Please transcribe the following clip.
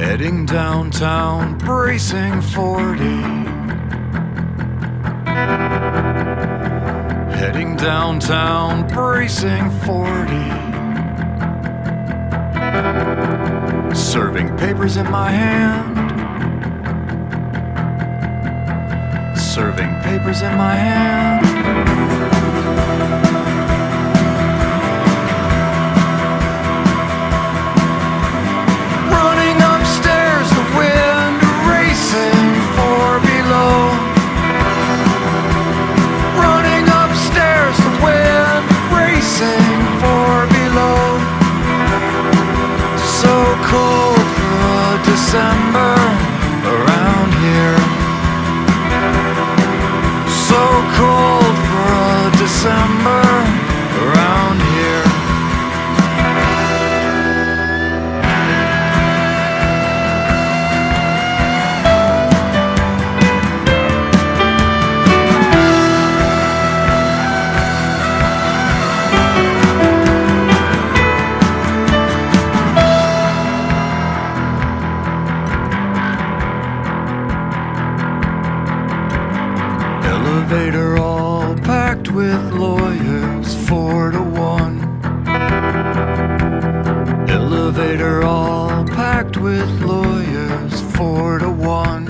Heading downtown, bracing 40. Heading downtown, bracing 40. Serving papers in my hand. Serving papers in my hand. Running upstairs, the wind racing for below. Running upstairs, the wind racing for below. So cold for a December around here. So cold for a December around here. Elevator all packed with lawyers, 4 to 1. Elevator all packed with lawyers, 4 to 1.